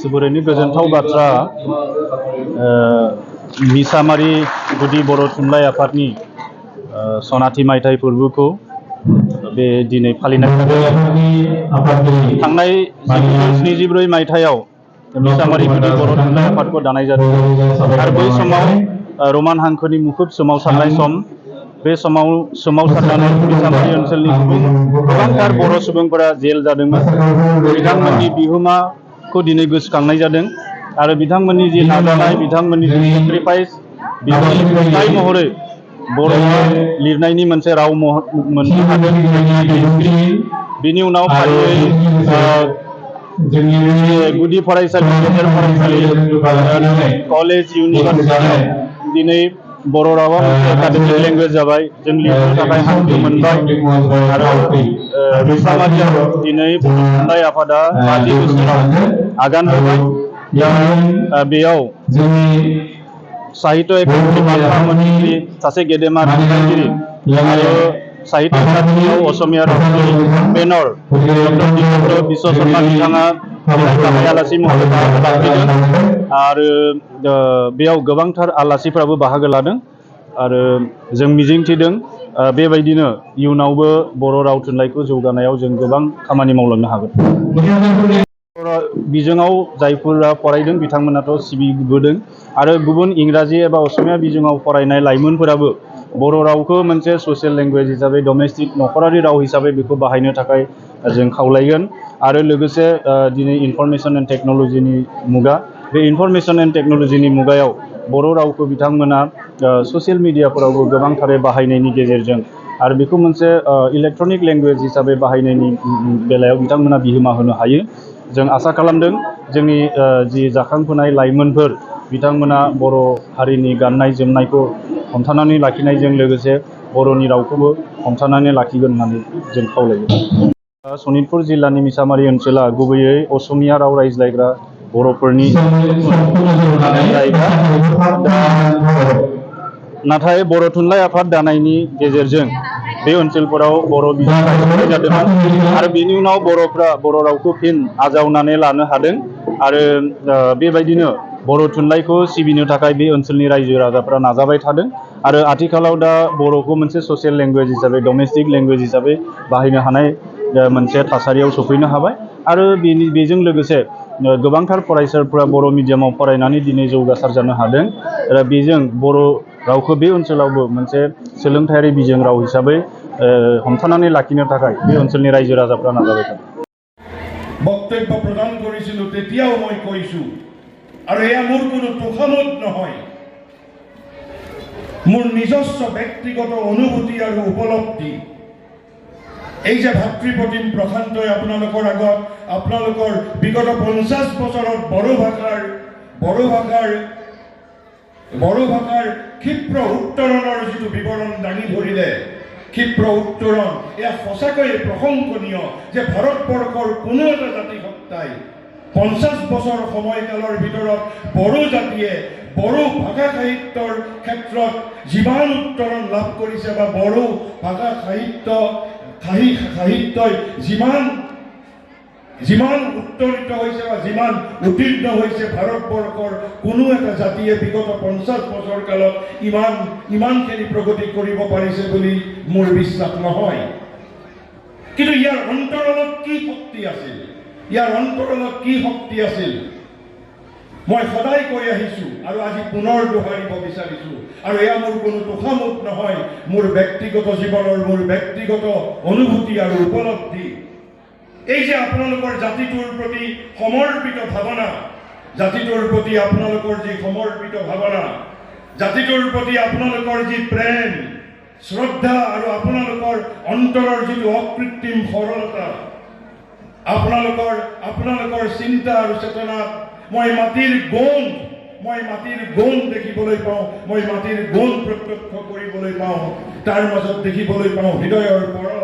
जोबोरैनो गोजोनथाव बाथ्रा मिसामारि गुदि बर' थुनलाइ आफादनि सनाथि मायथाइ फोरबोखौ बे दिनै फालिनाय थांनाय 1974 मायथाइयाव मिसामारि गुदि बर' थुनलाइ आफादखौ दानाय जादों आरो बै समाव रमान हांखोनि मुखुब सोमावसारनाय सम बे समाव सोमावसारनानै मिसामारि ओनसोलनि गोबांथार बर' सुबुंफोरा जेल जादोंमोन बिथांमोननि बिहोमाखौ दिनै गोसोखांनाय जादों आरो बिथांमोननि जि नाजानाय बिथांमोननि जि सेक्रिफाइस बिनि फिथाइ महरै बर' लिरनायनि मोनसे राव मोननो हादों बिनि उनाव फारियै गुदि फरायसालि गेजेर फरायसालि कलेज इउनिभारसिटियाव दिनै बर' रावा एकाडेमिक लेंगुवेज जाबाय जों लिरनो थाखाय हांखो मोनबाय आरो मिसामारियाव दिनै बर' थुनलाइ आफादा 50 बोसोराव आगान होबाय बेयाव साहित्य एकाडेमि बान्था मोनगिरि सासे गेदेमा थुनलाइगिरि आरो साहित्य एकाडेमियाव असमिया रावनि बेनर डक्टर दिपेन्द्र बिश्व शर्मा बिथाङा गाहाय आलासि महरै बाहागो लाफैदों आरो बेयाव गोबांथार आलासिफ्राबो बाहागो लादों आरो जों मिजिंथिदों बेबायदिनो इयुनावबो बर' राव थुनलाइखौ जौगानायाव जों गोबां खामानि मावलांनो हागोन बर' बिजोङाव जायफोरा फरायदों बिथांमोनाथ' सिबिबोदों आरो गुबुन इंराजि एबा असमिया बिजोङाव फरायनाय लाइमोनफोराबो बर' रावखौ मोनसे ससियेल लेंगुवेज हिसाबै डमेस्टिक नखरारि राव हिसाबै बेखौ बाहायनो थाखाय जों खावलायगोन आरो लोगोसे दिनै इनफरमेशन एन्ड टेक्न'लजिनि मुगा बे इनफरमेशन एन्ड टेक्न'लजिनि मुगायाव बर' रावखौ बिथांमोना ससियेल मिडियाफोरावबो गोबांथारै बाहायनायनि गेजेरजों आरो बेखौ मोनसे इलेक्ट्रनिक लेंगुवेज हिसाबै बाहायनायनि बेलायाव बिथांमोना बिहोमा होनो हायो जों आसा खालामदों जोंनि जि जाखांफुनाय लाइमोनफोर बिथांमोना बर' हारिनि गाननाय जोमनायखौ हमथानानै लाखिनायजों लोगोसे बर'नि रावखौबो हमथानानै लाखिगोन होननानै जों खावलायो सनितपुर जिल्लानि मिसामारि ओनसोला गुबैयै असमिया राव रायज्लायग्रा बर'फोरनि जायगा नाथाय बर' थुनलाइ आफाद दानायनि गेजेरजों बे ओनसोलफोराव बर' बिजों गायसननाय जादोंमोन आरो बेनि उनाव बर'फ्रा बर' रावखौ फिन आजावनानै लानो हादों आरो बेबायदिनो बर' थुनलाइखौ सिबिनो थाखाय बे ओनसोलनि रायजो राजाफ्रा नाजाबाय थादों आरो आथिखालाव दा बर'खौ मोनसे ससियेल लेंगुवेज हिसाबै डमेस्टिक लेंगुवेज हिसाबै बाहायनो हानाय मोनसे थासारियाव सफैनो हाबाय आरो बेजों लोगोसे गोबांथार फरायसाफोरा बर' मिडियामाव फरायनानै दिनै जौगासार जानो हादों आरो बेजों बर' रावखौ बे ओनसोलावबो मोनसे सोलोंथायारि बिजों राव हिसाबै हमथानानै लाखिनो थाखाय बे ओनसोलनि रायजो राजाफ्रा नाजाबाय थादों বক্তব্য প্ৰদান কৰিছিলোঁ তেতিয়াও মই কৈছোঁ আৰু এয়া মোৰ কোনো তোষামত নহয় মোৰ নিজস্ব ব্যক্তিগত অনুভূতি আৰু উপলব্ধি এই যে ভাতৃপ্ৰতিম প্ৰশান্তই আপোনালোকৰ আগত আপোনালোকৰ বিগত 50 বছৰত বড়ো ভাষাৰ ক্ষিপ্ৰ উত্তৰণৰ যিটো বিৱৰণ দাঙি ধৰিলে ক্ষিপ্ৰ উত্তৰণ এয়া সঁচাকৈয়ে প্ৰশংসনীয় যে ভাৰতবৰ্ষৰ কোনো এটা জাতিসত্তাই 50 বছৰ সময়কালৰ ভিতৰত বড়ো জাতিয়ে বড়ো ভাষা সাহিত্যৰ ক্ষেত্ৰত যিমান উত্তৰণ লাভ কৰিছে বা বড়ো ভাষা সাহিত্যই যিমান উত্তৰিত হৈছে বা যিমান উত্তীৰ্ণ হৈছে ভাৰতবৰ্ষৰ কোনো এটা জাতিয়ে বিগত 50 বছৰ কালত ইমানখিনি প্ৰগতি কৰিব পাৰিছে বুলি মোৰ বিশ্বাস নহয় কিন্তু ইয়াৰ অন্তৰালত কি শক্তি আছিল মই সদায় কৈ আহিছোঁ আৰু আজি পুনৰ দোহাৰিব বিচাৰিছোঁ আৰু এয়া মোৰ কোনো তোষামত নহয় মোৰ ব্যক্তিগত জীৱনৰ মোৰ ব্যক্তিগত অনুভূতি আৰু উপলব্ধি এই যে আপোনালোকৰ জাতিটোৰ প্ৰতি সমৰ্পিত ভাৱনা জাতিটোৰ প্ৰতি আপোনালোকৰ যি সমৰ্পিত ভাৱনা জাতিটোৰ প্ৰতি আপোনালোকৰ যি প্ৰেম শ্ৰদ্ধা আৰু আপোনালোকৰ অন্তৰৰ যিটো অকৃত্ৰিম সৰলতা আপোনালোকৰ চিন্তা আৰু চেতনাত মই মাটিৰ গুণ দেখিবলৈ পাওঁ মই মাটিৰ গুণ প্ৰত্যক্ষ কৰিবলৈ পাওঁ তাৰ মাজত দেখিবলৈ পাওঁ হৃদয়ৰ পৰম